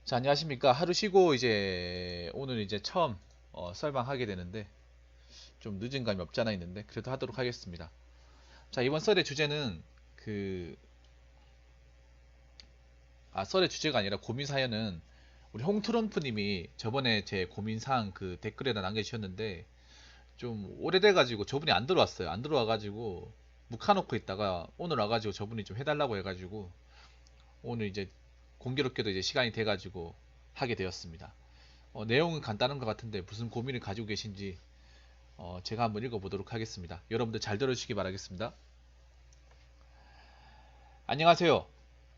자, 안녕하십니까. 하루 쉬고 이제 오늘 이제 처음 썰방 하게 되는데 좀 늦은 감이 없잖아 있는데 그래도 하도록 하겠습니다. 자, 이번 썰의 주제는 그 썰의 주제가 아니라 고민 사연은 우리 홍트럼프님이 저번에 제 고민 사항 그 댓글에다 남겨주셨는데 좀 오래돼가지고 저분이 안 들어왔어요. 안 들어와가지고 묵혀놓고 있다가 오늘 와가지고 저분이 좀 해달라고 해가지고 오늘 이제 공교롭게도 이제 시간이 돼가지고 하게 되었습니다. 내용은 간단한 것 같은데 무슨 고민을 가지고 계신지 제가 한번 읽어보도록 하겠습니다. 여러분들 잘 들어주시기 바라겠습니다. 안녕하세요.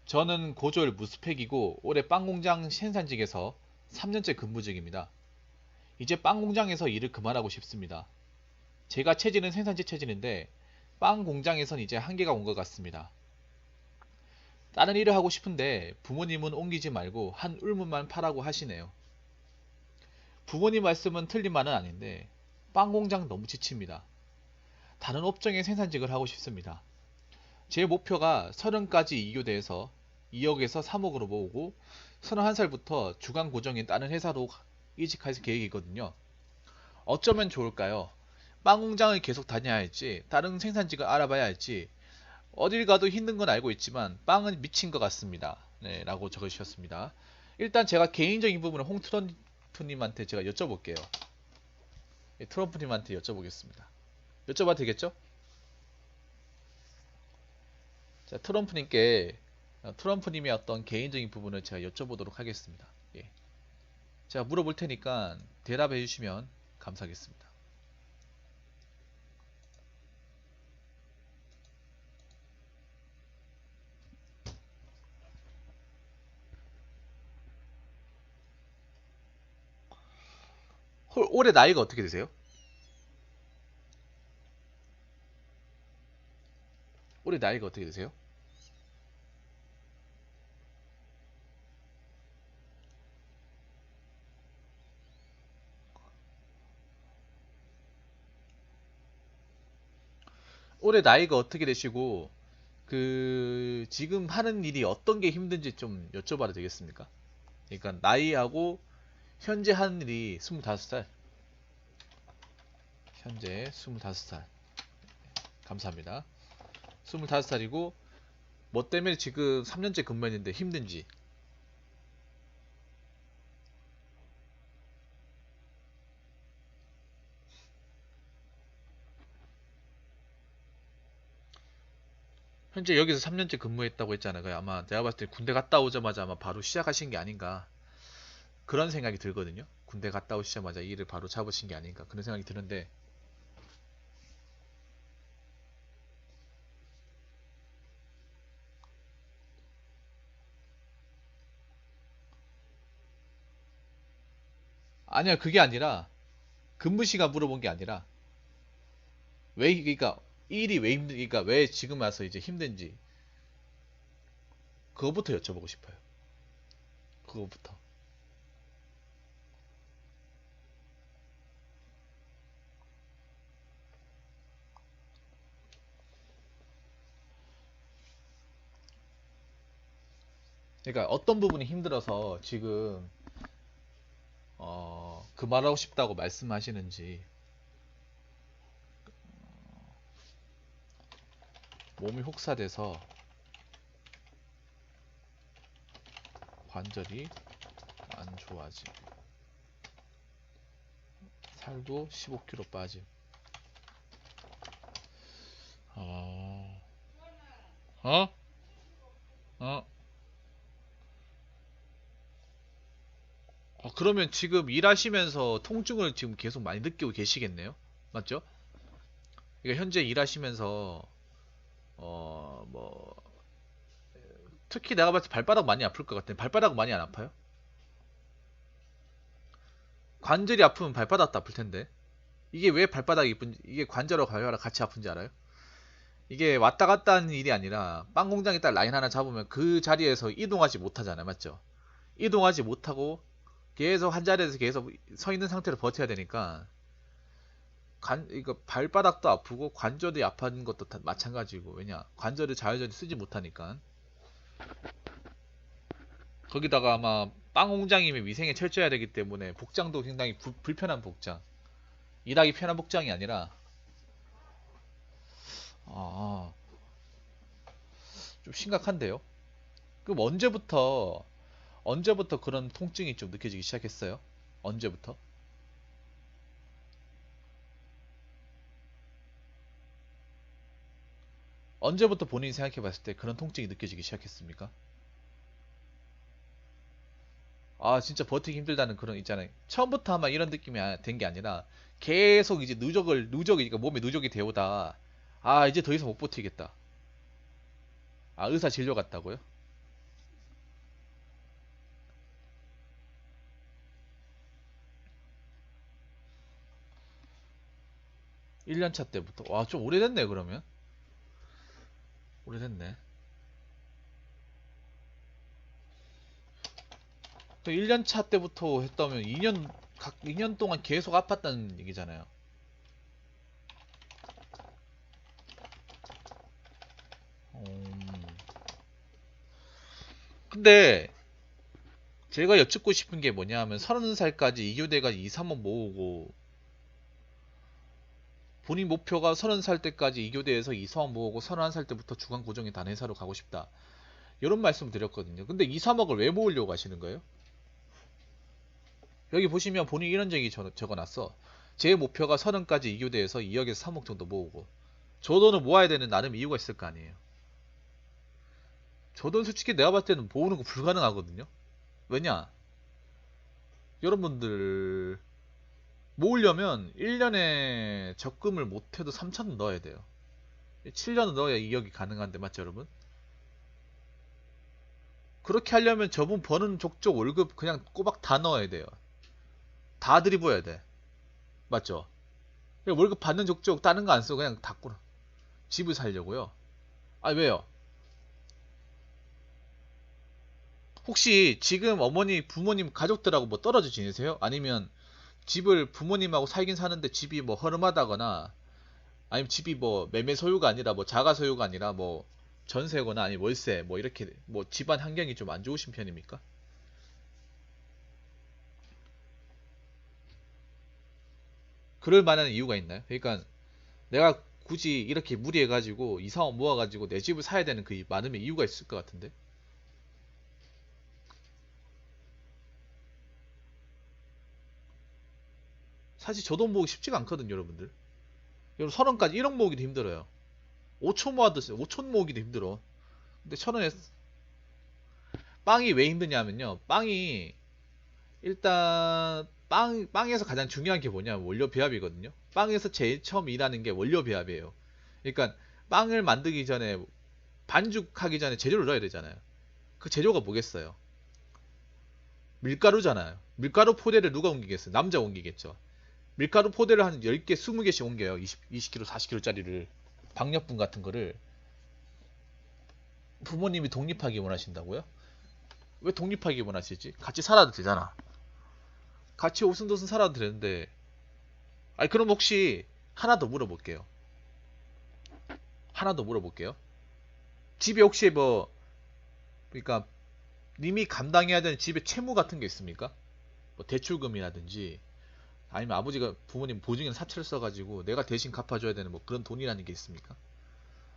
저는 고졸 무스펙이고 올해 빵공장 생산직에서 3년째 근무 중입니다. 이제 빵공장에서 일을 그만하고 싶습니다. 제가 체질은 생산직 체질인데 빵공장에선 이제 한계가 온 것 같습니다. 다른 일을 하고 싶은데 부모님은 옮기지 말고 한 울문만 파라고 하시네요. 부모님 말씀은 틀린 말은 아닌데 빵공장 너무 지칩니다. 다른 업종의 생산직을 하고 싶습니다. 제 목표가 30까지 이교대에서 2억에서 3억으로 모으고 31살부터 주간 고정인 다른 회사로 이직할 계획이거든요. 어쩌면 좋을까요? 빵 공장을 계속 다녀야 할지 다른 생산직을 알아봐야 할지 어딜 가도 힘든 건 알고 있지만 빵은 미친 것 같습니다. 네, 라고 적으셨습니다. 일단 제가 개인적인 부분을 홍트럼프님한테 제가 여쭤볼게요. 네, 트럼프님한테 여쭤보겠습니다. 여쭤봐도 되겠죠? 자, 트럼프님의 어떤 개인적인 부분을 제가 여쭤보도록 하겠습니다. 예. 제가 물어볼 테니까 대답해 주시면 감사하겠습니다. 올해 나이가 어떻게 되세요? 올해 나이가 어떻게 되세요? 올해 나이가 어떻게 되시고 지금 하는 일이 어떤 게 힘든지 좀 여쭤봐도 되겠습니까? 그러니까 나이하고 현재 하는 일이 25살. 현재 25살. 감사합니다. 25살이고 뭐 때문에 지금 3년째 근무했는데 힘든지. 현재 여기서 3년째 근무했다고 했잖아요. 아마 내가 봤을 때 군대 갔다 오자마자 아마 바로 시작하신 게 아닌가 그런 생각이 들거든요. 군대 갔다 오시자마자 일을 바로 잡으신 게 아닌가 그런 생각이 드는데 아니야 그게 아니라 근무 시간 물어본 게 아니라 왜 그러니까 일이 왜 힘든 그러니까 왜 지금 와서 이제 힘든지 그거부터 여쭤보고 싶어요. 그거부터. 그러니까 어떤 부분이 힘들어서 지금 그만하고 싶다고 말씀하시는지 몸이 혹사돼서 관절이 안 좋아짐 살도 15kg 빠짐 어, 어? 어? 그러면 지금 일하시면서 통증을 지금 계속 많이 느끼고 계시겠네요? 맞죠? 그러니까 현재 일하시면서 뭐 특히 내가 봤을 때 발바닥 많이 아플 것 같아. 발바닥 많이 안 아파요? 관절이 아프면 발바닥도 아플 텐데. 이게 왜 발바닥이 이게 관절하고 발바닥 같이 아픈지 알아요? 이게 왔다 갔다 하는 일이 아니라 빵 공장에 딱 라인 하나 잡으면 그 자리에서 이동하지 못하잖아요. 맞죠? 이동하지 못하고 계속 한 자리에서 계속 서 있는 상태로 버텨야 되니까 이거 발바닥도 아프고 관절이 아픈 것도 다 마찬가지고 왜냐 관절을 자유자재 쓰지 못하니까 거기다가 아마 빵 공장이면 위생에 철저해야 되기 때문에 복장도 굉장히 불편한 복장. 일하기 편한 복장이 아니라 아, 좀 심각한데요. 그럼 언제부터 그런 통증이 좀 느껴지기 시작했어요? 언제부터? 언제부터 본인이 생각해 봤을 때 그런 통증이 느껴지기 시작했습니까? 아, 진짜 버티기 힘들다는 그런 있잖아요. 처음부터 아마 이런 느낌이 된 게 아니라 계속 이제 그러니까 몸에 누적이 되오다. 아, 이제 더 이상 못 버티겠다. 아, 의사 진료 갔다고요? 1년 차 때부터. 와, 좀 오래됐네, 그러면. 오래됐네. 1년 차 때부터 했다면 2년 동안 계속 아팠다는 얘기잖아요. 음, 근데 제가 여쭙고 싶은 게 뭐냐 하면 30살까지 이교대까지 2, 3원 모으고 본인 목표가 30살 때까지 이교대에서 2, 3원 모으고 31살 때부터 주간 고정의 단 회사로 가고 싶다. 이런 말씀 드렸거든요. 근데 2, 3억을 왜 모으려고 하시는 거예요? 여기 보시면 본인이 이런 적이 적어놨어. 제 목표가 30까지 이교대에서 2억에서 3억 정도 모으고 저 돈을 모아야 되는 나름 이유가 있을 거 아니에요. 저 돈 솔직히 내가 봤을 때는 모으는 거 불가능하거든요. 왜냐? 여러분들 모으려면 1년에 적금을 못해도 3천은 넣어야 돼요. 7년은 넣어야 2억이 가능한데 맞죠 여러분? 그렇게 하려면 저분 버는 족족 월급 그냥 꼬박 다 넣어야 돼요. 다 들이부어야 돼. 맞죠? 월급 받는 족족 다른 거 안 쓰고 그냥 다 꾸라. 집을 살려고요. 아 왜요? 혹시 지금 어머니, 부모님, 가족들하고 뭐 떨어져 지내세요? 아니면 집을 부모님하고 살긴 사는데 집이 뭐 허름하다거나 아니면 집이 뭐 매매 소유가 아니라 뭐 자가 소유가 아니라 뭐 전세거나 아니 월세 뭐 이렇게 뭐 집안 환경이 좀 안 좋으신 편입니까? 그럴 만한 이유가 있나요? 그러니까 내가 굳이 이렇게 무리해가지고 이사원 모아가지고 내 집을 사야 되는 그 많음의 이유가 있을 것 같은데 사실 저 돈 모으기 쉽지가 않거든요 여러분들. 여러분 30까지 1억 모으기도 힘들어요. 5천 모아도 5천 모으기도 힘들어. 근데 1,000원에 빵이 왜 힘드냐면요. 빵이 일단 빵에서 가장 중요한 게 뭐냐면 원료 배합이거든요. 빵에서 제일 처음 일하는 게 원료 배합이에요. 그러니까 빵을 만들기 전에 반죽하기 전에 재료를 넣어야 되잖아요. 그 재료가 뭐겠어요? 밀가루잖아요. 밀가루 포대를 누가 옮기겠어요? 남자 옮기겠죠. 밀가루 포대를 한 10개, 20개씩 옮겨요. 20kg, 40kg짜리를. 박력분 같은 거를. 부모님이 독립하기 원하신다고요? 왜 독립하기 원하시지? 같이 살아도 되잖아. 같이 오순도순 살아도 되는데. 아니, 그럼 혹시 하나 더 물어볼게요. 하나 더 물어볼게요. 집에 혹시 뭐, 그러니까 님이 감당해야 되는 집에 채무 같은 게 있습니까? 뭐 대출금이라든지 아니면 아버지가 부모님 보증인 사채를 써가지고 내가 대신 갚아줘야 되는 뭐 그런 돈이라는 게 있습니까?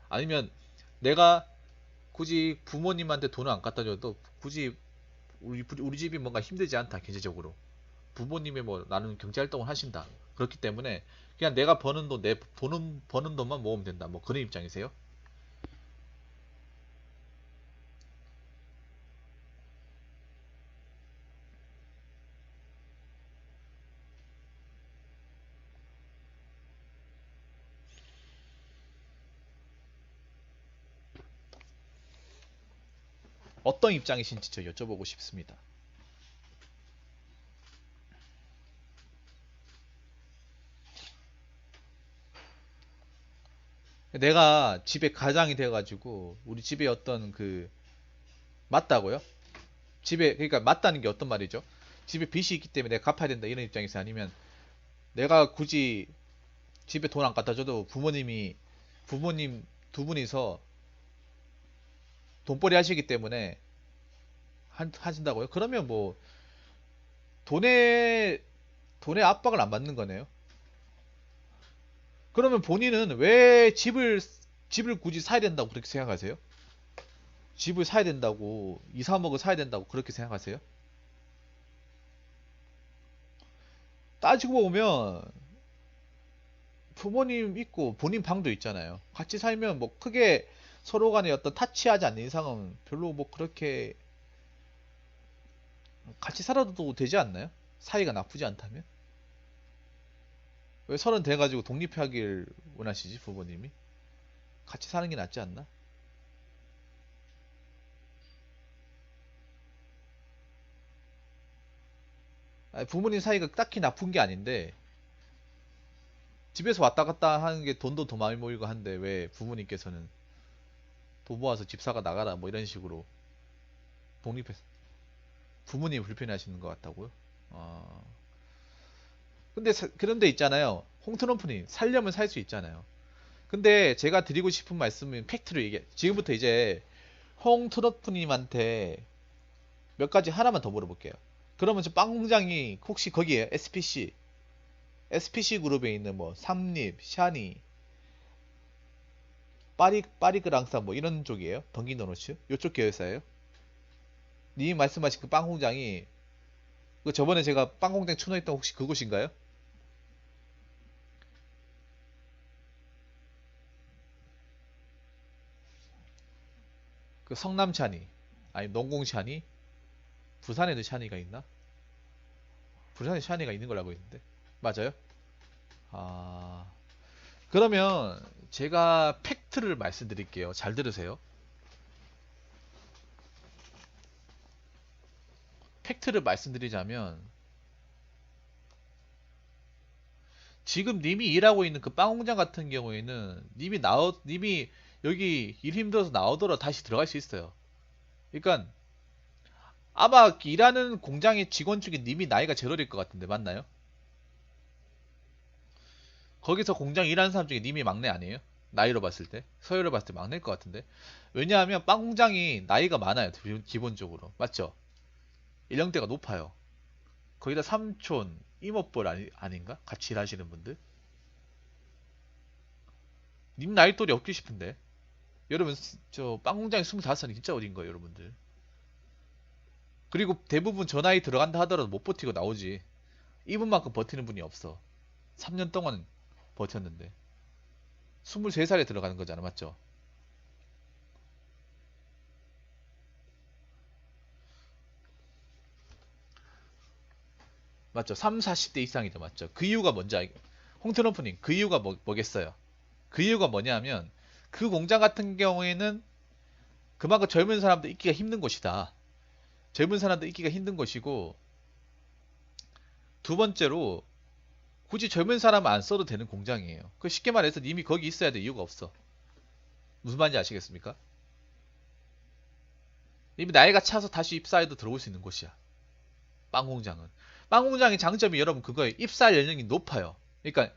아니면 내가 굳이 부모님한테 돈을 안 갖다 줘도 굳이 우리 집이 뭔가 힘들지 않다 경제적으로 부모님이 뭐 나는 경제활동을 하신다 그렇기 때문에 그냥 내가 버는 돈 내 버는 돈만 모으면 된다 뭐 그런 입장이세요? 어떤 입장이신지 저 여쭤보고 싶습니다. 내가 집에 가장이 돼가지고 우리 집에 어떤 그 맞다고요? 집에 그러니까 맞다는 게 어떤 말이죠? 집에 빚이 있기 때문에 내가 갚아야 된다 이런 입장에서 아니면 내가 굳이 집에 돈 안 갖다 줘도 부모님 두 분이서 돈벌이 하시기 때문에 하신다고요? 그러면 뭐 돈의 돈의 압박을 안 받는 거네요. 그러면 본인은 왜 집을 굳이 사야 된다고 그렇게 생각하세요? 집을 사야 된다고 2, 3억을 사야 된다고 그렇게 생각하세요? 따지고 보면 부모님 있고 본인 방도 있잖아요. 같이 살면 뭐 크게 서로 간에 어떤 타치하지 않는 이상은 별로 뭐 그렇게 같이 살아도 되지 않나요? 사이가 나쁘지 않다면? 왜 서른 돼가지고 독립하길 원하시지 부모님이? 같이 사는 게 낫지 않나? 아니, 부모님 사이가 딱히 나쁜 게 아닌데 집에서 왔다 갔다 하는 게 돈도 더 많이 모이고 한데 왜 부모님께서는 돈 모아서 집 사가 나가라 뭐 이런 식으로 독립해서 부모님이 불편해하시는 것 같다고요? 아, 근데 그런데 있잖아요. 홍트럼프님 살려면 살 수 있잖아요. 근데 제가 드리고 싶은 말씀은 팩트로 얘기해. 지금부터 이제 홍트럼프님한테 몇 가지 하나만 더 물어볼게요. 그러면 저 빵 공장이 혹시 거기에 SPC 그룹에 있는 뭐 삼립, 샤니, 파리그랑사 뭐 이런 쪽이에요? 던킨도너츠? 요쪽 계열사예요? 님 말씀하신 그 빵 공장이 그 저번에 제가 빵 공장 추노했던 혹시 그곳인가요? 그 성남 샤니 아니 농공 샤니 부산에도 샤니가 있나? 부산에 샤니가 있는 걸로 알고 있는데 맞아요? 아 그러면 제가 팩트를 말씀드릴게요. 잘 들으세요. 팩트를 말씀드리자면 지금 님이 일하고 있는 그 빵 공장 같은 경우에는 님이 여기 일 힘들어서 나오더라도 다시 들어갈 수 있어요. 그러니까 아마 일하는 공장의 직원 중에 님이 나이가 제일 어릴 것 같은데 맞나요? 거기서 공장 일하는 사람 중에 님이 막내 아니에요? 나이로 봤을 때 서열로 봤을 때 막내일 것 같은데 왜냐하면 빵 공장이 나이가 많아요 기본적으로 맞죠? 연령대가 높아요. 거기다 삼촌 이모뻘 아닌가? 같이 일하시는 분들 님 나이 또래 없기 싶은데 여러분 저 빵 공장이 25살이 진짜 어린 거예요 여러분들. 그리고 대부분 저 나이 들어간다 하더라도 못 버티고 나오지. 이분만큼 버티는 분이 없어. 3년 동안 버텼는데 23살에 들어가는 거잖아 맞죠? 맞죠? 3, 40대 이상이죠 맞죠? 그 이유가 뭔지 홍트럼프님 그 이유가 뭐겠어요? 그 이유가 뭐냐면 그 공장 같은 경우에는 그만큼 젊은 사람도 있기가 힘든 곳이다. 젊은 사람도 있기가 힘든 곳이고 두 번째로 굳이 젊은 사람 안 써도 되는 공장이에요. 그 쉽게 말해서 님이 거기 있어야 될 이유가 없어. 무슨 말인지 아시겠습니까? 이미 나이가 차서 다시 입사해도 들어올 수 있는 곳이야. 빵 공장은. 빵 공장의 장점이 여러분 그거예요. 입사 연령이 높아요. 그러니까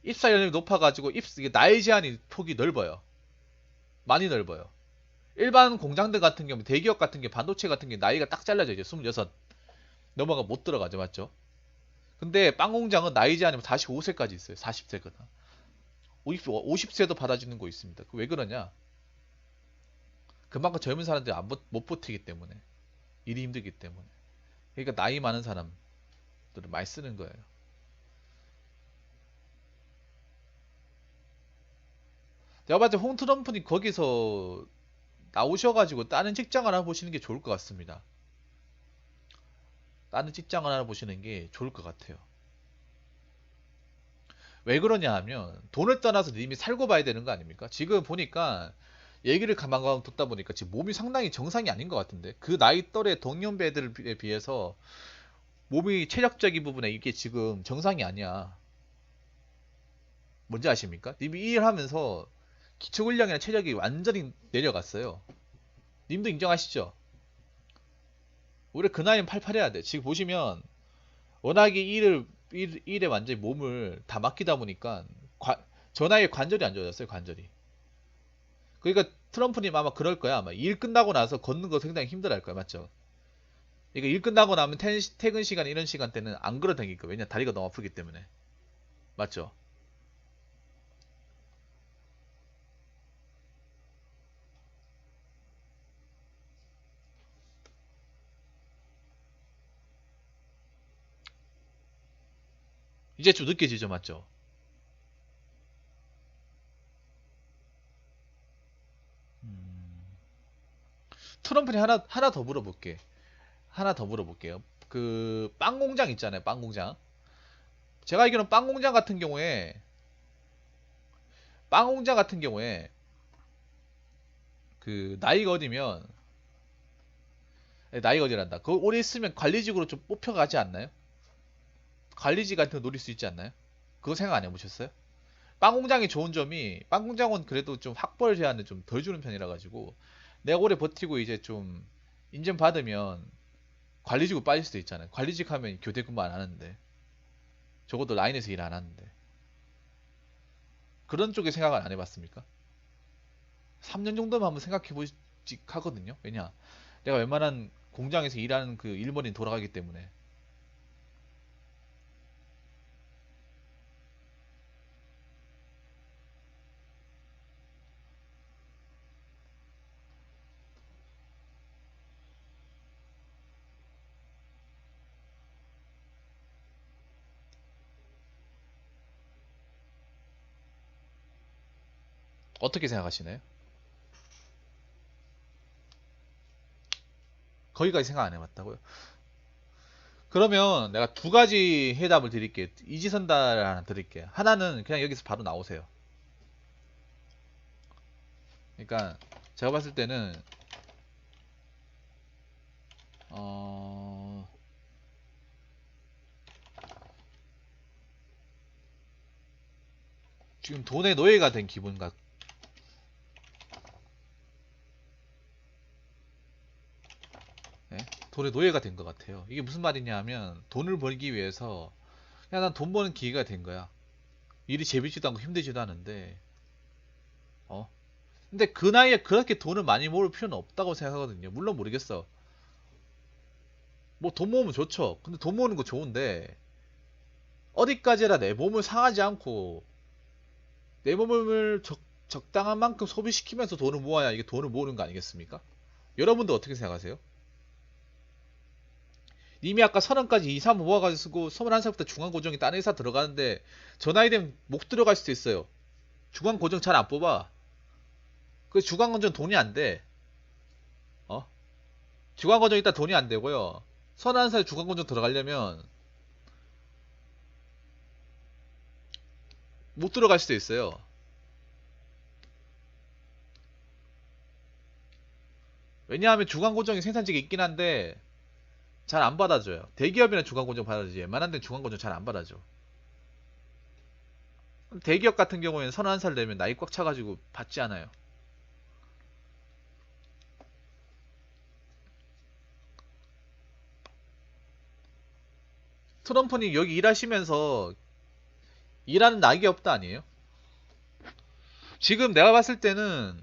입사 연령이 높아가지고 이게 나이 제한이 폭이 넓어요. 많이 넓어요. 일반 공장들 같은 경우 대기업 같은 게 반도체 같은 게 나이가 딱 잘라져 이제 26 넘어가 못 들어가죠 맞죠? 근데 빵 공장은 나이 제한이 45세까지 있어요. 40세거나 50세도 받아주는 거 있습니다. 왜 그러냐? 그만큼 젊은 사람들이 못 버티기 때문에 일이 힘들기 때문에 그러니까 나이 많은 사람들을 많이 쓰는 거예요. 내가 봤을 때 홍트럼프님 거기서 나오셔가지고 다른 직장을 알아보시는 게 좋을 것 같습니다. 다른 직장을 알아보시는 게 좋을 것 같아요. 왜 그러냐 하면 돈을 떠나서 님이 살고 봐야 되는 거 아닙니까? 지금 보니까 얘기를 가만 듣다 보니까 지금 몸이 상당히 정상이 아닌 것 같은데 그 나이 또래 동년배들에 비해서 몸이 체력적인 부분에 이게 지금 정상이 아니야. 뭔지 아십니까? 님이 이 일하면서 기초근력이나 체력이 완전히 내려갔어요. 님도 인정하시죠? 우리 그 나이는 팔팔해야 돼. 지금 보시면 워낙에 일에 완전히 몸을 다 맡기다 보니까 저 나이에 관절이 안 좋아졌어요. 관절이. 그러니까 트럼프님 아마 그럴 거야. 아마 일 끝나고 나서 걷는 거 상당히 힘들어 할 거야. 맞죠? 이거 일 끝나고 나면 퇴근 시간 이런 시간대는 안 걸어 다닐 거예요. 왜냐 다리가 너무 아프기 때문에. 맞죠? 이제 좀 느껴지죠, 맞죠? 음, 트럼프니 하나 더 물어볼게. 하나 더 물어볼게요. 그 빵 공장 있잖아요, 빵 공장. 제가 알기로는 빵 공장 같은 경우에 그 나이가 어디면 나이가 어디란다. 그 오래 있으면 관리직으로 좀 뽑혀가지 않나요? 관리직 같은 거 노릴 수 있지 않나요? 그거 생각 안 해보셨어요? 빵 공장이 좋은 점이 빵 공장은 그래도 좀 학벌 제한을 좀 덜 주는 편이라 가지고 내가 오래 버티고 이제 좀 인정 받으면 관리직으로 빠질 수도 있잖아요. 관리직 하면 교대 근무 안 하는데 적어도 라인에서 일 안 하는데 그런 쪽에 생각을 안 해봤습니까? 3년 정도만 한번 생각해 보직 하거든요. 왜냐 내가 웬만한 공장에서 일하는 그 일본인 돌아가기 때문에 어떻게 생각하시나요? 거기까지 생각 안 해봤다고요? 그러면 내가 두 가지 해답을 드릴게요. 이지선다를 하나 드릴게요. 하나는 그냥 여기서 바로 나오세요. 그러니까 제가 봤을 때는 어... 지금 돈의 노예가 된 기분 같. 네? 돈의 노예가 된 것 같아요. 이게 무슨 말이냐 하면 돈을 벌기 위해서 그냥 난 돈 버는 기회가 된 거야. 일이 재밌지도 않고 힘들지도 않은데 어? 근데 그 나이에 그렇게 돈을 많이 모을 필요는 없다고 생각하거든요. 물론 모르겠어. 뭐 돈 모으면 좋죠. 근데 돈 모으는 거 좋은데 어디까지나 내 몸을 상하지 않고 내 몸을 적당한 만큼 소비시키면서 돈을 모아야 이게 돈을 모으는 거 아니겠습니까? 여러분도 어떻게 생각하세요? 이미 아까 30까지 이사 모아가지고 쓰고 21살부터 중간고정이 다른 회사 들어가는데 저 나이 되면 못 들어갈 수도 있어요. 중간고정 잘 안 뽑아. 그 중간고정 돈이 안 돼. 어? 중간고정 일단 돈이 안 되고요. 31살 중간고정 들어가려면 못 들어갈 수도 있어요. 왜냐하면 중간고정이 생산직이 있긴 한데 잘 안 받아줘요. 대기업이나 중간고정 받아주지. 웬만한 데는 중간고정 잘 안 받아줘. 대기업 같은 경우에는 31살 되면 나이 꽉 차가지고 받지 않아요. 트럼프님 여기 일하시면서 일하는 낙이 없다 아니에요? 지금 내가 봤을 때는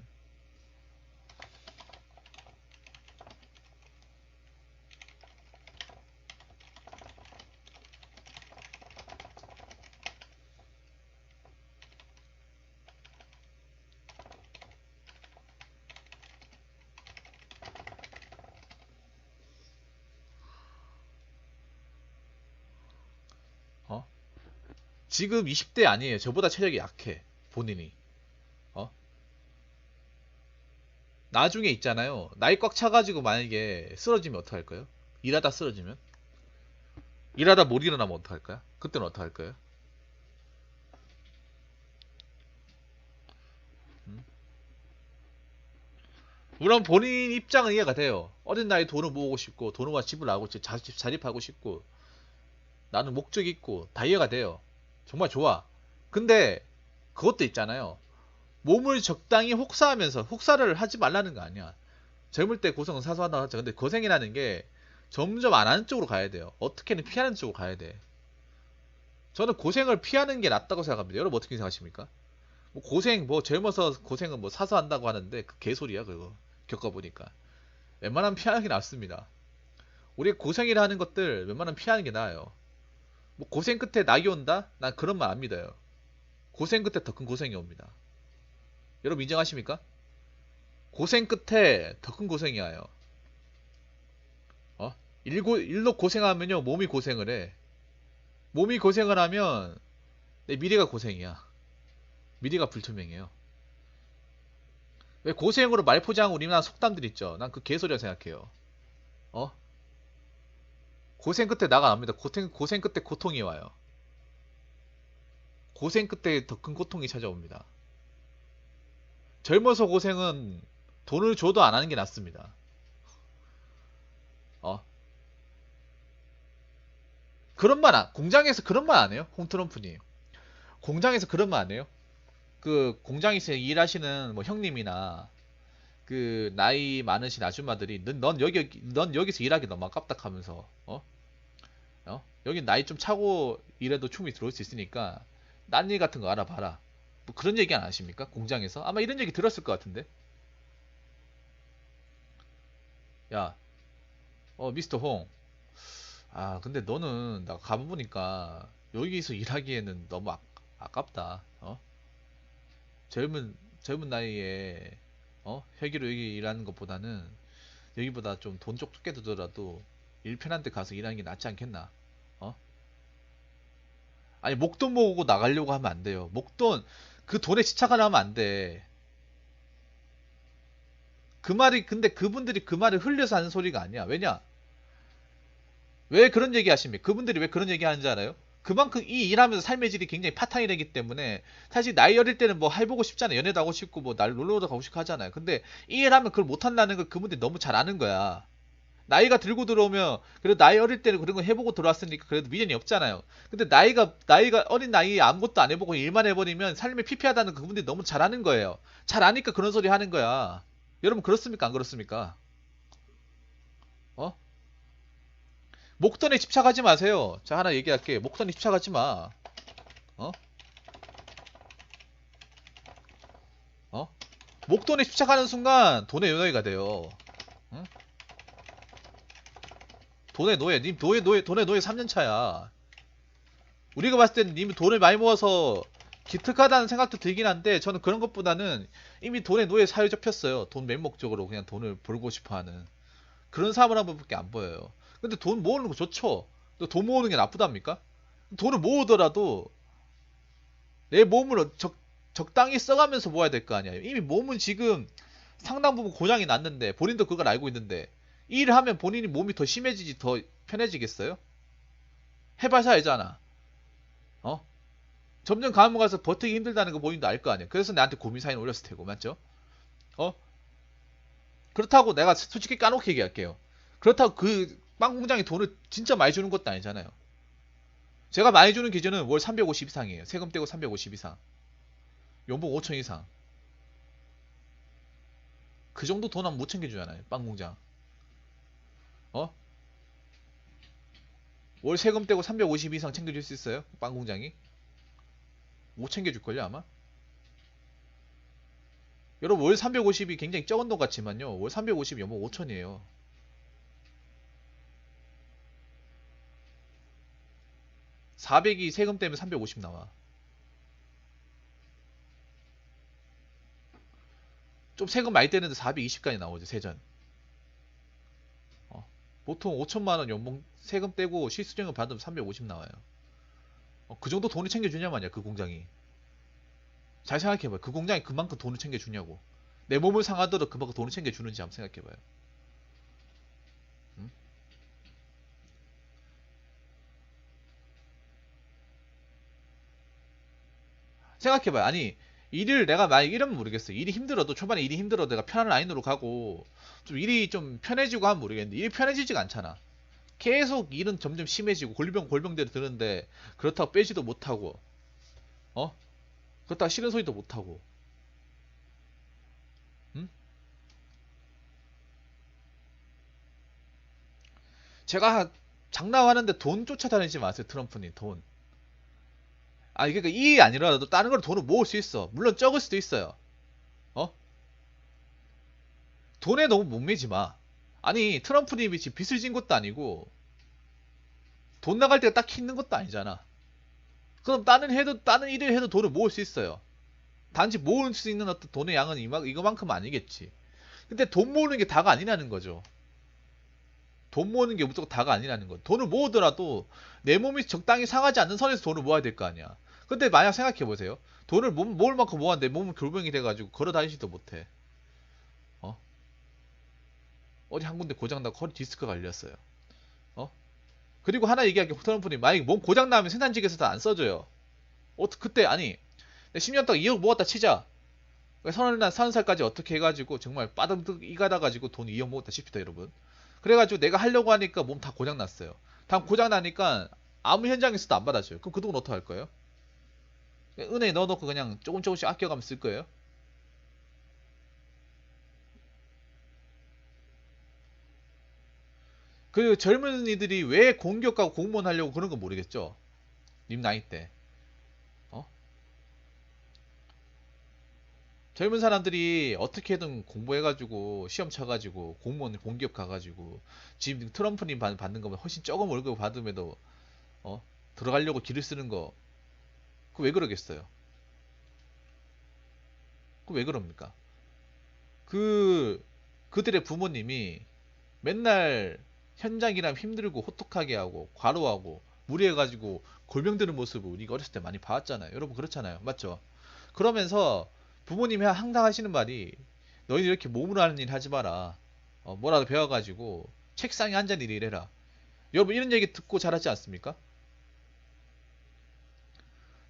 어? 지금 20대 아니에요. 저보다 체력이 약해. 본인이. 어? 나중에 있잖아요. 나이 꽉 차가지고 만약에 쓰러지면 어떡할까요? 일하다 쓰러지면? 일하다 못 일어나면 어떡할까요? 그때는 어떡할까요? 음? 물론 본인 입장은 이해가 돼요. 어린 나이에 돈을 모으고 싶고, 돈을 모아 집을 나고, 자립하고 싶고, 나는 목적 있고, 다 이해가 돼요. 정말 좋아. 근데, 그것도 있잖아요. 몸을 적당히 혹사하면서, 혹사를 하지 말라는 거 아니야. 젊을 때 고생은 사소하다 하죠. 근데 고생이라는 게 점점 안 하는 쪽으로 가야 돼요. 어떻게든 피하는 쪽으로 가야 돼. 저는 고생을 피하는 게 낫다고 생각합니다. 여러분 어떻게 생각하십니까? 뭐 고생, 뭐 젊어서 고생은 뭐 사서 한다고 하는데 그 개소리야 그거. 겪어보니까. 웬만하면 피하는 게 낫습니다. 우리 고생이라 하는 것들 웬만하면 피하는 게 나아요. 뭐 고생 끝에 낙이 온다? 난 그런 말 안 믿어요. 고생 끝에 더 큰 고생이 옵니다. 여러분 인정하십니까? 고생 끝에 더 큰 고생이 와요. 어? 일로 고생하면요 몸이 고생을 해. 몸이 고생을 하면 내 미래가 고생이야. 미래가 불투명해요. 왜 고생으로 말포장하고 우리나라 속담들 있죠. 난 그 개소리라 생각해요. 어? 고생 끝에 나가 납니다. 고생 끝에 고통이 와요. 고생 끝에 더 큰 고통이 찾아옵니다. 젊어서 고생은 돈을 줘도 안 하는 게 낫습니다. 어? 그런 말 공장에서 그런 말 안 해요? 홍트럼프님. 공장에서 그런 말 안 해요? 그 공장에서 일하시는 뭐 형님이나 그 나이 많으신 아줌마들이 넌 여기서 일하기 너무 아깝다 하면서 여기 나이 좀 차고 일해도 충분히 들어올 수 있으니까 딴 일 같은 거 알아봐라. 뭐 그런 얘기 안 하십니까? 공장에서 아마 이런 얘기 들었을 것 같은데. 야, 미스터 홍. 아, 근데 너는 나 가보니까 여기서 일하기에는 너무 아깝다. 젊은 나이에 혈기로 여기 일하는 것보다는 여기보다 좀 돈 쪽 적게 들더라도 일 편한 데 가서 일하는 게 낫지 않겠나? 어? 아니 목돈 모으고 나가려고 하면 안 돼요. 목돈 그 돈에 집착을 하면 안 돼. 그 말이 근데 그분들이 그 말을 흘려서 하는 소리가 아니야. 왜냐? 왜 그런 얘기 하십니까? 그분들이 왜 그런 얘기 하는지 알아요? 그만큼 이 일하면서 삶의 질이 굉장히 파탄이 되기 때문에 사실 나이 어릴 때는 뭐 해보고 싶잖아요. 연애도 하고 싶고 뭐 날 놀러도 가고 싶고 하잖아요. 근데 이 일하면 그걸 못한다는 걸 그분들이 너무 잘 아는 거야. 나이가 들고 들어오면 그래도 나이 어릴 때는 그런 거 해보고 들어왔으니까 그래도 미련이 없잖아요. 근데 나이가 어린 나이에 아무것도 안 해보고 일만 해버리면 삶이 피폐하다는 거 그분들이 너무 잘 아는 거예요. 잘 아니까 그런 소리 하는 거야. 여러분 그렇습니까? 안 그렇습니까? 어? 목돈에 집착하지 마세요. 자, 하나 얘기할게. 목돈에 집착하지 마. 어? 어? 목돈에 집착하는 순간 돈의 노예가 돼요. 응? 돈의 노예. 님 돈의 노예 3년 차야. 우리가 봤을 때는 이미 돈을 많이 모아서 기특하다는 생각도 들긴 한데 저는 그런 것보다는 이미 돈의 노예 사유 접혔어요. 돈 맹목적으로 그냥 돈을 벌고 싶어 하는 그런 사람을 한 번밖에 안 보여요. 근데 돈 모으는 거 좋죠. 또 돈 모으는 게 나쁘답니까? 돈을 모으더라도 내 몸을 적당히 써가면서 모아야 될 거 아니야. 이미 몸은 지금 상당 부분 고장이 났는데 본인도 그걸 알고 있는데 이 일을 하면 본인이 몸이 더 심해지지 더 편해지겠어요? 해봐서 알잖아. 어? 점점 가면 가서 버티기 힘들다는 거 본인도 알 거 아니야. 그래서 나한테 고민 사연 올렸을 테고 맞죠? 어? 그렇다고 내가 솔직히 까놓게 얘기할게요. 그렇다고 그 빵 공장에 돈을 진짜 많이 주는 것도 아니잖아요. 제가 많이 주는 기준은 월 350 이상이에요. 세금 떼고 350 이상. 연봉 5천 이상. 그 정도 돈 하면 못 챙겨주잖아요. 빵 공장. 어? 월 세금 떼고 350 이상 챙겨줄 수 있어요? 빵 공장이? 못 챙겨줄걸요 아마? 여러분 월 350이 굉장히 적은 돈 같지만요. 월 350 연봉 5천이에요. 400이 세금 떼면 350 나와. 좀 세금 많이 떼는데 420까지 나오죠 세전. 보통 5천만 원 연봉 세금 떼고 실수령을 받으면 350 나와요. 그 정도 돈을 챙겨주냐 말이야 그 공장이. 잘 생각해봐요. 그 공장이 그만큼 돈을 챙겨주냐고. 내 몸을 상하더라도 그만큼 돈을 챙겨주는지 한번 생각해봐요. 응? 생각해봐요. 아니 일을 내가 만약 이러면 모르겠어. 일이 힘들어도 초반에 일이 힘들어도 내가 편한 라인으로 가고 좀 일이 좀 편해지고 하면 모르겠는데 일이 편해지지가 않잖아. 계속 일은 점점 심해지고 골병대로 드는데 그렇다고 빼지도 못하고 어? 그렇다고 싫은 소리도 못하고 응? 제가 장담하는데 돈 쫓아다니지 마세요 트럼프님 돈. 아 이게 그러니까 이 아니라도 다른 걸 돈을 모을 수 있어. 물론 적을 수도 있어요. 어? 돈에 너무 목매지 마. 아니 트럼프님이 지금 빚을 진 것도 아니고 돈 나갈 때가 딱 있는 것도 아니잖아. 그럼 다른 일을 해도 돈을 모을 수 있어요. 단지 모을 수 있는 어떤 돈의 양은 이거만큼 아니겠지. 근데 돈 모으는 게 다가 아니라는 거죠. 돈 모으는 게 무조건 다가 아니라는 거. 돈을 모으더라도 내 몸이 적당히 상하지 않는 선에서 돈을 모아야 될 거 아니야. 근데 만약 생각해 보세요. 돈을 모을 만큼 모았는데 몸은 골병이 돼가지고 걸어 다니지도 못해. 어? 어디 한 군데 고장 나고 허리 디스크가 걸렸어요. 어? 그리고 하나 얘기할게. 트럼프님 만약에 몸 고장 나면 생산직에서 안 써줘요. 그때 아니 10년 동안 2억 모았다 치자. 서른 살까지 어떻게 해가지고 정말 빠듯 이가다 가지고 돈 2억 모았다 칩시다 여러분. 그래가지고 내가 하려고 하니까 몸 다 고장 났어요. 다음 고장 나니까 아무 현장에서도 안 받아줘요. 그럼 그 돈 어떡 할 거예요? 은행에 넣어놓고 그냥 조금씩 아껴가면 쓸 거예요? 그 젊은이들이 왜 공기업가고 공무원 하려고 그런 거 모르겠죠? 님 나이 때. 어? 젊은 사람들이 어떻게든 공부해가지고 시험 쳐가지고 공무원 공기업 가가지고 지금 트럼프님 받는 거면 훨씬 조금 월급 받음에도 어? 들어가려고 길을 쓰는 거 그 왜 그러겠어요? 그 왜 그럽니까? 그 그들의 부모님이 맨날 현장 일하면 힘들고 호떡하게 하고 과로하고 무리해가지고 골병 드는 모습을 우리가 어렸을 때 많이 봤잖아요. 여러분 그렇잖아요. 맞죠? 그러면서 부모님이 항상 하시는 말이 너희들 이렇게 몸으로 하는 일 하지 마라. 뭐라도 배워가지고 책상에 앉아 일해라. 여러분 이런 얘기 듣고 자랐지 않습니까?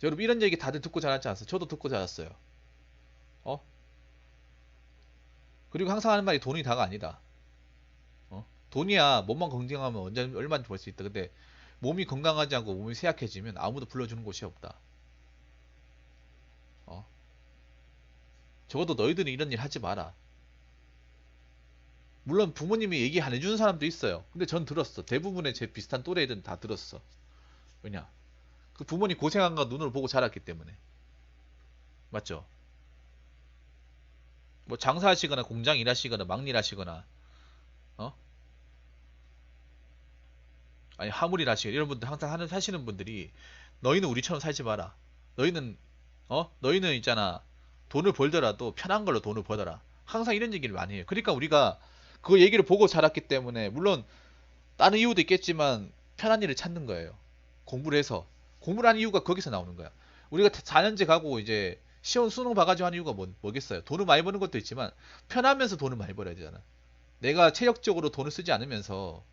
여러분 이런 얘기 다들 듣고 자랐지 않았어요? 저도 듣고 자랐어요. 어? 그리고 항상 하는 말이 돈이 다가 아니다. 돈이야 몸만 건강하면 언제 얼마든지 벌 수 있다. 근데 몸이 건강하지 않고 몸이 쇠약해지면 아무도 불러주는 곳이 없다. 어? 적어도 너희들은 이런 일 하지 마라. 물론 부모님이 얘기 안 해주는 사람도 있어요. 근데 전 들었어. 대부분의 제 비슷한 또래 애들은 다 들었어. 왜냐? 그 부모님 고생한 거 눈으로 보고 자랐기 때문에. 맞죠? 뭐 장사하시거나 공장 일하시거나 막일 하시거나 어? 아니 화물 일하시거나 이런 분들 항상 사시는 분들이 너희는 우리처럼 살지 마라. 너희는 너희는 있잖아. 돈을 벌더라도 편한 걸로 돈을 벌어라. 항상 이런 얘기를 많이 해요. 그러니까 우리가 그 얘기를 보고 자랐기 때문에 물론 다른 이유도 있겠지만 편한 일을 찾는 거예요. 공부를 해서. 공부를 하는 이유가 거기서 나오는 거야. 우리가 4년제 가고 이제 시험 수능 봐가지고 하는 이유가 뭐겠어요? 돈을 많이 버는 것도 있지만 편하면서 돈을 많이 벌어야 되잖아. 내가 체력적으로 돈을 쓰지 않으면서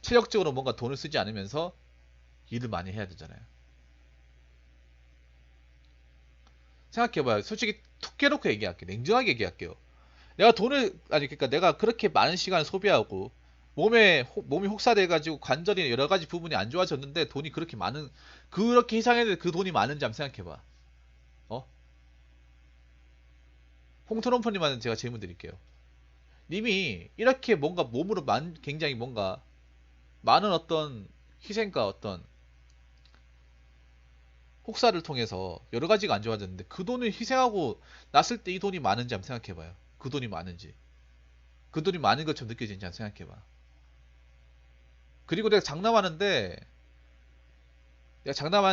체력적으로 뭔가 돈을 쓰지 않으면서 일을 많이 해야 되잖아요. 생각해봐요. 솔직히 툭 깨놓고 얘기할게. 냉정하게 얘기할게요. 내가 돈을 아니 그러니까 내가 그렇게 많은 시간을 소비하고 몸이 혹사돼가지고 관절이나 여러 가지 부분이 안 좋아졌는데 돈이 그렇게 많은 그렇게 희생했는데 그 돈이 많은지 한번 생각해봐. 어? 홍트럼프님한테 제가 질문 드릴게요. 님이 이렇게 뭔가 몸으로 굉장히 뭔가 많은 어떤 희생과 어떤 혹사를 통해서 여러 가지가 안 좋아졌는데 그 돈을 희생하고 났을 때 이 돈이 많은지 한번 생각해봐요. 그 돈이 많은지. 그 돈이 많은 것처럼 느껴지는지 한번 생각해봐. 그리고 내가 장담하는데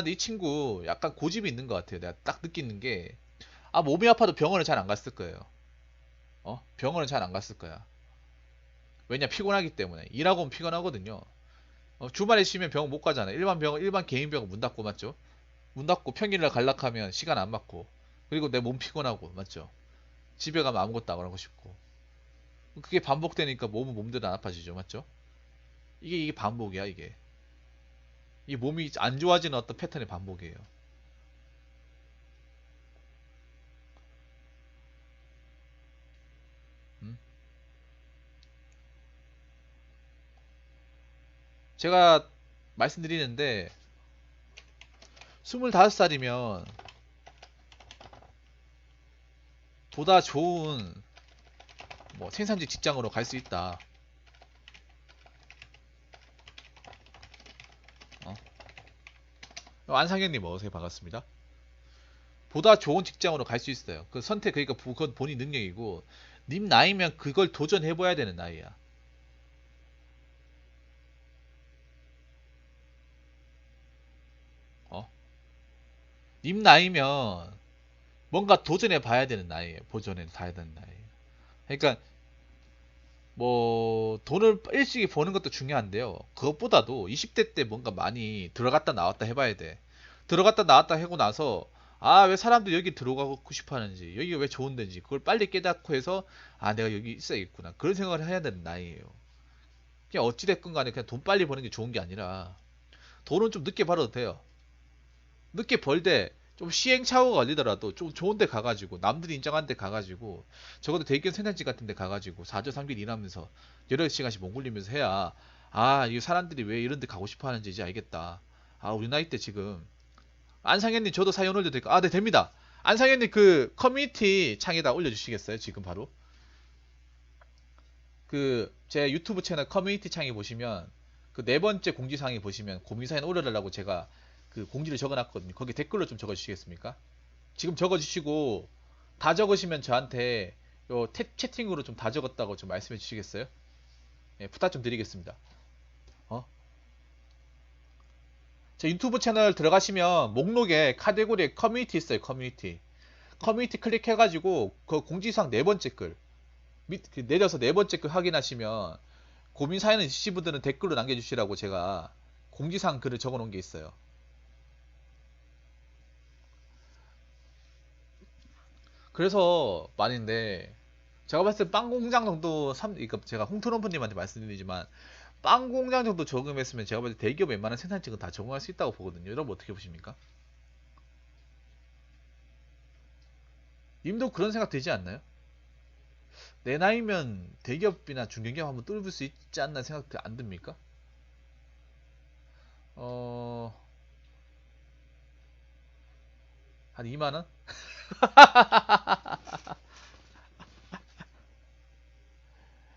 이 친구 약간 고집이 있는 것 같아요. 내가 딱 느끼는 게, 몸이 아파도 병원을 잘 안 갔을 거예요. 병원을 잘 안 갔을 거야. 왜냐, 피곤하기 때문에. 일하고 오면 피곤하거든요. 주말에 쉬면 병원 못 가잖아요. 일반 개인 병원 문 닫고, 맞죠? 문 닫고 평일날 갈락하면 시간 안 맞고. 그리고 내 몸 피곤하고, 맞죠? 집에 가면 아무것도 안 하고 싶고. 그게 반복되니까 몸은 몸대로 안 아파지죠, 맞죠? 이게 반복이야, 이게. 이 몸이 안 좋아지는 어떤 패턴의 반복이에요. 음? 제가 말씀드리는데 25살이면 보다 좋은 뭐 생산직 직장으로 갈 수 있다. 안상현님 어서오세요. 반갑습니다. 보다 좋은 직장으로 갈 수 있어요. 그 선택 그러니까 그건 본인 능력이고 님 나이면 그걸 도전해봐야 되는 나이야. 님 나이면 뭔가 도전해 봐야 되는 나이에요. 도전해 봐야 되는 나이에요. 그러니까 뭐 돈을 일찍이 버는 것도 중요한데요. 그것보다도 20대 때 뭔가 많이 들어갔다 나왔다 해봐야 돼. 들어갔다 나왔다 하고 나서 아, 왜 사람들 여기 들어가고 싶어 하는지, 여기가 왜 좋은 데인지, 그걸 빨리 깨닫고 해서 아, 내가 여기 있어야겠구나. 그런 생각을 해야 되는 나이에요. 그냥 어찌됐건 간에 그냥 돈 빨리 버는 게 좋은 게 아니라 돈은 좀 늦게 벌어도 돼요. 늦게 벌되 좀 시행착오가 걸리더라도 좀 좋은 데 가가지고 남들이 인정한 데 가가지고 적어도 대기업 생산지 같은 데 가가지고 4조 3길 일하면서 여러 시간씩 몽 굴리면서 해야 아, 이 사람들이 왜 이런 데 가고 싶어 하는지 이제 알겠다. 아, 우리 나이 때 지금 안상현님 저도 사연 올려도 될까? 아, 네, 됩니다. 안상현님 그 커뮤니티 창에다 올려주시겠어요? 지금 바로 그 제 유튜브 채널 커뮤니티 창에 보시면 그 네 번째 공지사항에 보시면 고민사연 올려달라고 제가 그 공지를 적어놨거든요. 거기 댓글로 좀 적어주시겠습니까? 지금 적어주시고 다 적으시면 저한테 요 채팅으로 좀 다 적었다고 좀 말씀해 주시겠어요? 예, 부탁 좀 드리겠습니다. 어? 제 유튜브 채널 들어가시면 목록에 카테고리에 커뮤니티 있어요. 커뮤니티. 커뮤니티 클릭해가지고 그 공지사항 네 번째 글 내려서 네 번째 글 확인하시면 고민 사연을 있으신 분들은 댓글로 남겨주시라고 제가 공지사항 글을 적어놓은 게 있어요. 그래서 말인데 제가 봤을 때 빵 공장 정도 이거 제가 홍트럼프님한테 말씀드리지만 빵 공장 정도 적응했으면 제가 봤을 때 대기업 웬만한 생산직은 다 적응할 수 있다고 보거든요. 여러분 어떻게 보십니까? 님도 그런 생각 되지 않나요? 내 나이면 대기업이나 중견기업 한번 뚫을 수 있지 않나 생각 안 듭니까? 어, 한 2만 원?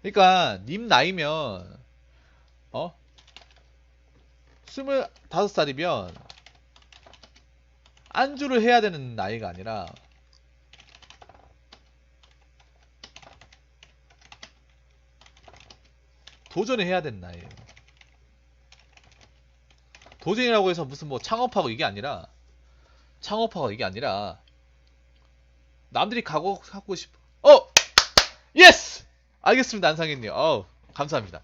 그러니까 님 나이면 어? 25살이면 안주를 해야 되는 나이가 아니라 도전을 해야 되는 나이에요. 도전이라고 해서 무슨 뭐 창업하고 이게 아니라 창업하고 이게 아니라 남들이 하고 싶어. 예스! 알겠습니다, 안상현님. 감사합니다.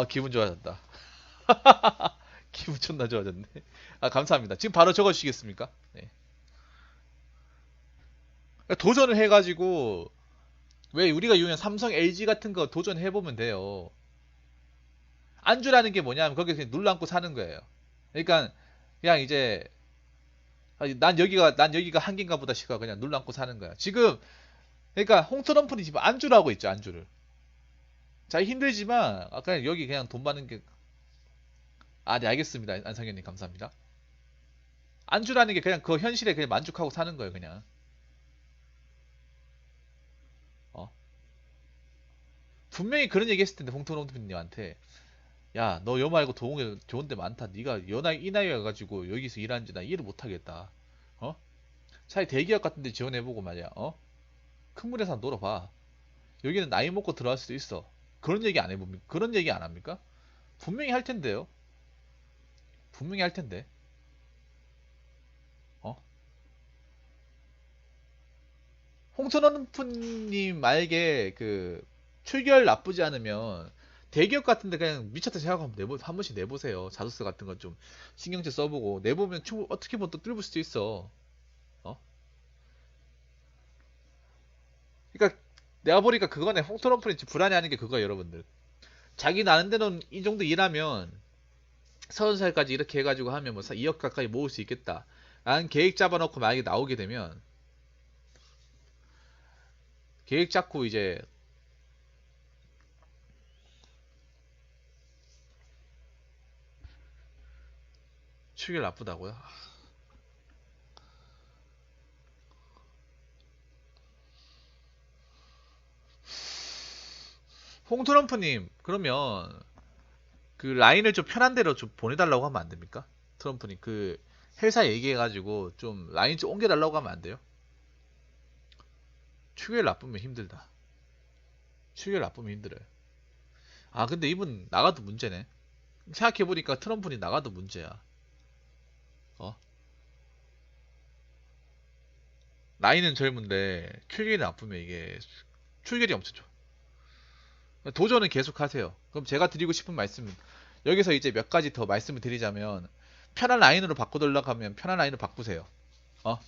기분 좋아졌다. 기분 존나 좋아졌네. 감사합니다. 지금 바로 적어주시겠습니까? 네. 도전을 해가지고 왜 우리가 이용한 삼성, LG 같은 거 도전해보면 돼요. 안주라는 게 뭐냐면 거기서 그냥 눌러앉고 사는 거예요. 그러니까 그냥 이제 난 여기가 한계인가 보다 싶어 그냥 눌러앉고 사는 거야. 지금 그러니까 홍트럼프는 지금 안주를 하고 있죠, 안주를. 자, 힘들지만 아까 여기 그냥 돈 받는 게 네, 알겠습니다. 안상현님 감사합니다. 안주라는 게 그냥 그 현실에 그냥 만족하고 사는 거예요, 그냥. 어. 분명히 그런 얘기 했을 텐데 홍트럼프님한테 야, 너 여 말고 좋은 데 많다. 네가 여 나이 이 나이 와가지고 여기서 일하는지 나 이해를 못 하겠다. 어? 차라리 대기업 같은 데 지원해보고 말이야. 큰 물에서 놀아봐. 여기는 나이 먹고 들어갈 수도 있어. 그런 얘기 안 해봅니까? 그런 얘기 안 합니까? 분명히 할 텐데요. 분명히 할 텐데. 어? 홍천원프님 말게 그 출결 나쁘지 않으면 대기업 같은데 그냥 미쳤다 생각하면 한 번씩 내보세요. 자소서 같은 거 좀 신경질 써보고 내보면 어떻게 보면 또 뚫을 수도 있어. 어? 그러니까 내가 보니까 그거네. 홍천원프님 불안해하는 게 그거야, 여러분들. 자기 나는 데는 이 정도 일하면 30살까지 이렇게 해가지고 하면 뭐 2억 가까이 모을 수 있겠다. 라는 계획 잡아놓고 만약에 나오게 되면 계획 잡고 이제 출결 나쁘다고요? 홍트럼프님 그러면 그 라인을 좀 편한 대로 좀 보내달라고 하면 안 됩니까? 트럼프님 그 회사 얘기해가지고 좀 라인 좀 옮겨달라고 하면 안 돼요? 출결 나쁘면 힘들다. 출결 나쁘면 힘들어요. 근데 이분 나가도 문제네. 생각해보니까 트럼프님 나가도 문제야. 나이는 젊은데 큐결이 나쁘면 이게 출결이 엄청 좋아. 도전은 계속 하세요. 그럼 제가 드리고 싶은 말씀은 여기서 이제 몇 가지 더 말씀을 드리자면 편한 라인으로 바꿔달라고 하면 편한 라인으로 바꾸세요. 어?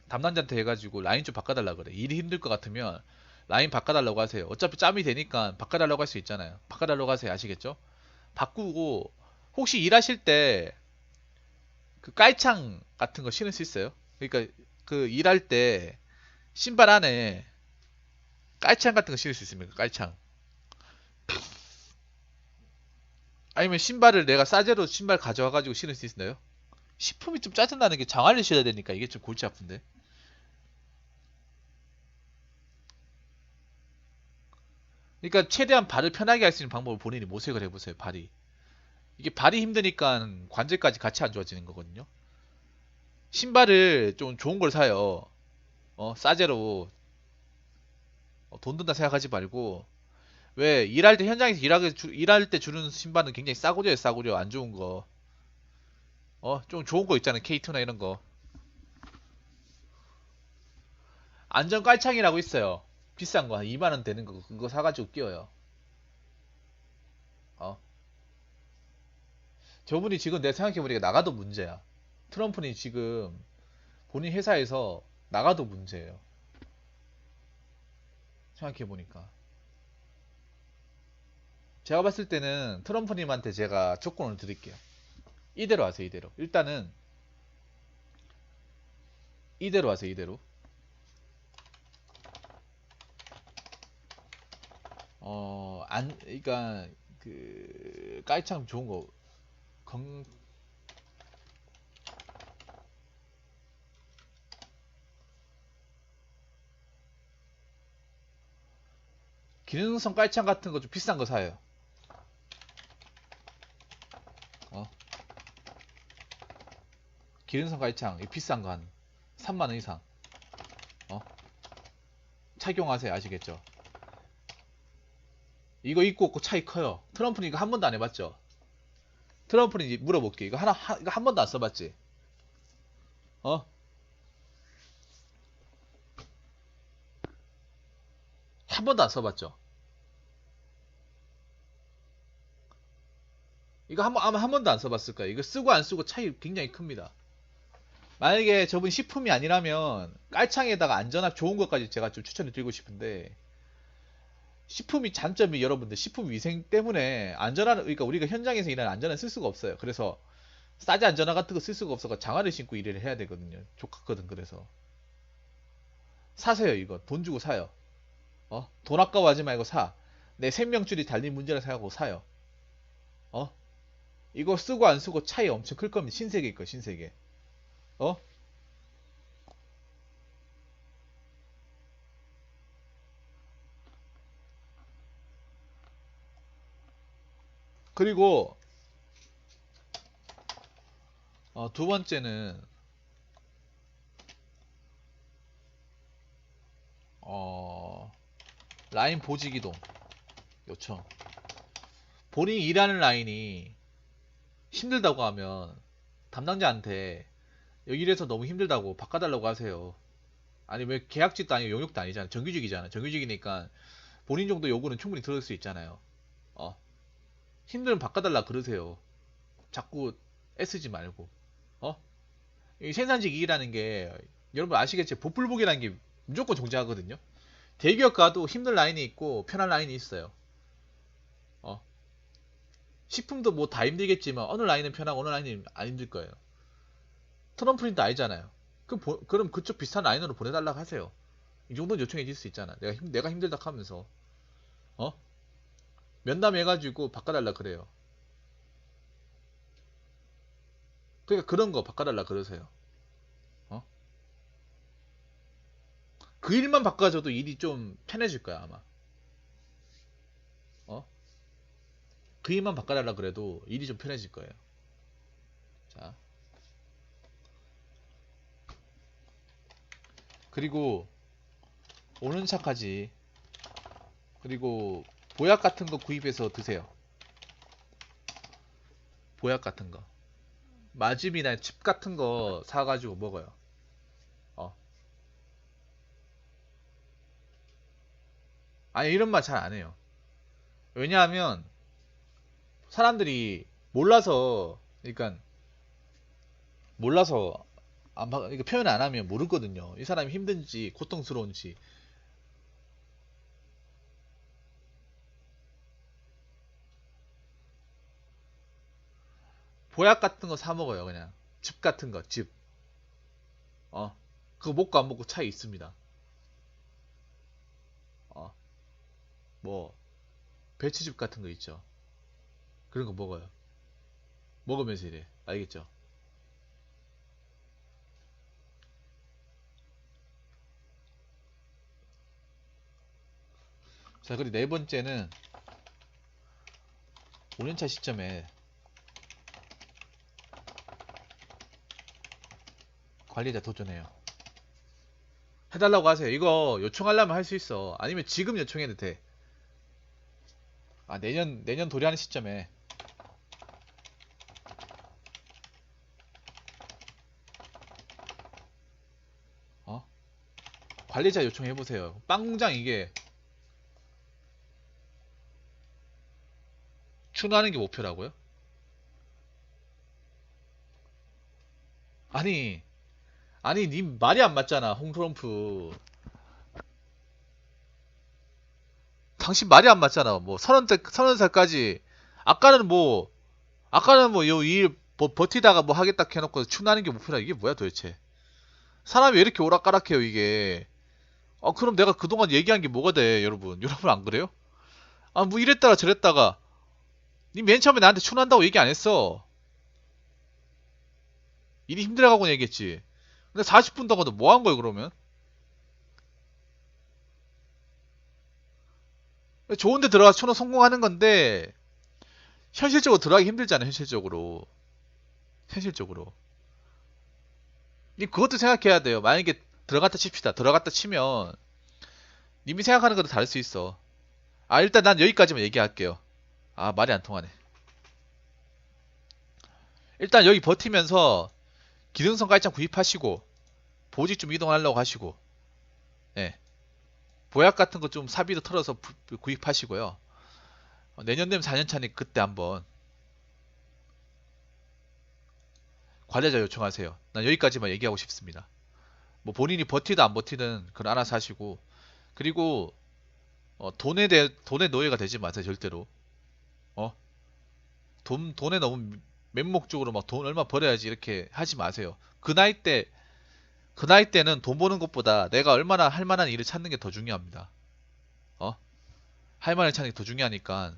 담당자한테 해가지고 라인 좀 바꿔달라 그래. 일이 힘들 것 같으면 라인 바꿔달라고 하세요. 어차피 짬이 되니까 바꿔달라고 할 수 있잖아요. 바꿔달라고 하세요. 아시겠죠? 바꾸고 혹시 일하실 때 그 깔창 같은 거 신을 수 있어요? 그러니까 그 일할 때 신발 안에 깔창 같은 거 신을 수 있습니까? 깔창. 아니면 신발을 내가 싸제로 신발 가져와가지고 신을 수 있나요? 식품이 좀 짜증나는 게 장화를 신어야 되니까 이게 좀 골치 아픈데. 그러니까 최대한 발을 편하게 할 수 있는 방법을 본인이 모색을 해보세요. 발이. 이게 발이 힘드니까 관절까지 같이 안 좋아지는 거거든요. 신발을 좀 좋은 걸 사요. 싸제로 돈 든다 생각하지 말고 왜 일할 때 현장에서 일할 때 주는 신발은 굉장히 싸구려예요. 싸구려 안 좋은 거. 좀 좋은 거 있잖아요. K2나 이런 거. 안전 깔창이라고 있어요. 비싼 거 한 2만 원 되는 거 그거 사가지고 끼워요. 어. 저분이 지금 내가 생각해보니까 나가도 문제야. 트럼프는 지금 본인 회사에서 나가도 문제예요. 생각해보니까. 제가 봤을 때는 트럼프님한테 제가 조건을 드릴게요. 이대로 하세요, 이대로. 일단은 이대로 하세요, 이대로. 그러니까 그 깔창 좋은 거 건, 기능성 깔창 같은 거 좀 비싼 거 사요. 어, 기능성 깔창 비싼 거 한 3만 원 이상. 어, 착용하세요, 아시겠죠? 이거 입고 없고 차이 커요. 트럼프는 이거 한 번도 안 해봤죠? 트럼프는 이제 물어볼게. 이거 한 번도 안 써봤지? 어? 한 번도 안 써봤죠? 이거 아마 한 번도 안 써봤을 거예요. 이거 쓰고 안 쓰고 차이 굉장히 큽니다. 만약에 저분 식품이 아니라면 깔창에다가 안전하게 좋은 것까지 제가 좀 추천을 드리고 싶은데 식품이 단점이 여러분들 식품 위생 때문에 안전한 그러니까 우리가 현장에서 일하는 안전한 쓸 수가 없어요. 그래서 싸지 안전화 같은 거 쓸 수가 없어서 장화를 신고 일을 해야 되거든요. 족같거든. 그래서 사세요. 이거 돈 주고 사요. 돈 아까워하지 말고 사. 내 생명줄이 달린 문제라 생각하고 사요. 어? 이거 쓰고 안 쓰고 차이 엄청 클 겁니다. 신세계일 거 신세계. 어? 그리고 두 번째는 어, 라인 보직 이동 요청. 본인이 일하는 라인이 힘들다고 하면 담당자한테 여기 일해서 너무 힘들다고 바꿔달라고 하세요. 아니 왜 계약직도 아니고 용역도 아니잖아. 정규직이잖아. 정규직이니까 본인 정도 요구는 충분히 들을 수 있잖아요. 어, 힘들면 바꿔달라 그러세요. 자꾸 애쓰지 말고. 어? 이 생산직 일이라는 게 여러분 아시겠지? 보풀복이라는 게 무조건 존재하거든요. 대기업 가도 힘든 라인이 있고 편한 라인이 있어요. 어, 식품도 뭐 다 힘들겠지만 어느 라인은 편하고 어느 라인은 안 힘들 거예요. 트럼프님도 알잖아요. 그럼 그쪽 비슷한 라인으로 보내달라고 하세요. 이 정도는 요청해 줄 수 있잖아. 내가 힘들다 하면서 어? 면담해가지고 바꿔달라 그래요. 그러니까 그런 거 바꿔달라 그러세요. 어? 그 일만 바꿔줘도 일이 좀 편해질 거야 아마. 어? 그 일만 바꿔달라 그래도 일이 좀 편해질 거예요. 자, 그리고 오는 차까지 그리고 보약 같은 거 구입해서 드세요. 보약 같은 거. 마즘이나 칩 같은 거 사가지고 먹어요. 어. 아니 이런 말 잘 안 해요. 왜냐하면 사람들이 몰라서 그러니까 몰라서 그러니까 표현 안 하면 모르거든요. 이 사람이 힘든지 고통스러운지. 보약 같은 거 사 먹어요, 그냥. 즙 같은 거, 즙. 어. 그거 먹고 안 먹고 차이 있습니다. 어. 뭐 배추즙 같은 거 있죠. 그런 거 먹어요. 먹으면서 이래. 알겠죠? 자, 그리고 네 번째는 5년차 시점에 관리자 도전해요. 해달라고 하세요. 이거 요청하려면 할 수 있어. 아니면 지금 요청해도 돼. 아, 내년 도래하는 시점에, 어? 관리자 요청해보세요. 빵 공장 이게 추노하는 게 목표라고요? 아니, 아니, 님 말이 안 맞잖아, 홍트럼프. 당신 말이 안 맞잖아. 뭐, 서른 살까지. 아까는 뭐, 아까는 뭐, 일 버티다가 뭐 하겠다 해놓고 추노하는 게 목표라. 이게 뭐야 도대체. 사람이 왜 이렇게 오락가락해요, 이게. 그럼 내가 그동안 얘기한 게 뭐가 돼, 여러분. 여러분 안 그래요? 아, 뭐 이랬다가 저랬다가. 니 맨 처음에 나한테 추노한다고 얘기 안 했어. 일이 힘들어가고 얘기했지. 근데 40분 동안도 뭐 한 거야, 그러면? 좋은데 들어가서 추노 성공하는 건데, 현실적으로 들어가기 힘들잖아, 현실적으로. 현실적으로. 니 그것도 생각해야 돼요. 만약에 들어갔다 칩시다. 들어갔다 치면, 님이 생각하는 것도 다를 수 있어. 아, 일단 난 여기까지만 얘기할게요. 아, 말이 안 통하네. 일단 여기 버티면서 기능성 깔창 구입하시고, 보직 좀 이동하려고 하시고, 예. 보약 같은 거 좀 사비로 털어서 구입하시고요. 내년 되면 4년 차니 그때 한번 관리자 요청하세요. 난 여기까지만 얘기하고 싶습니다. 뭐 본인이 버티든 안 버티든 그걸 알아서 하시고, 그리고 돈에 노예가 되지 마세요, 절대로. 어? 돈에 너무 맹목적으로 막 돈 얼마 벌어야지 이렇게 하지 마세요. 그 나이 때는 돈 버는 것보다 내가 얼마나 할 만한 일을 찾는 게 더 중요합니다. 어? 할 만한 일 찾는 게 더 중요하니까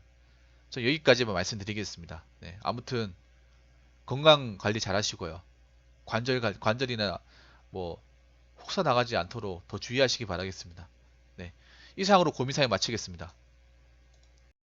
저 여기까지만 말씀드리겠습니다. 네, 아무튼 건강 관리 잘 하시고요. 관절이나 뭐 혹사 나가지 않도록 더 주의하시기 바라겠습니다. 네, 이상으로 고민사항 마치겠습니다.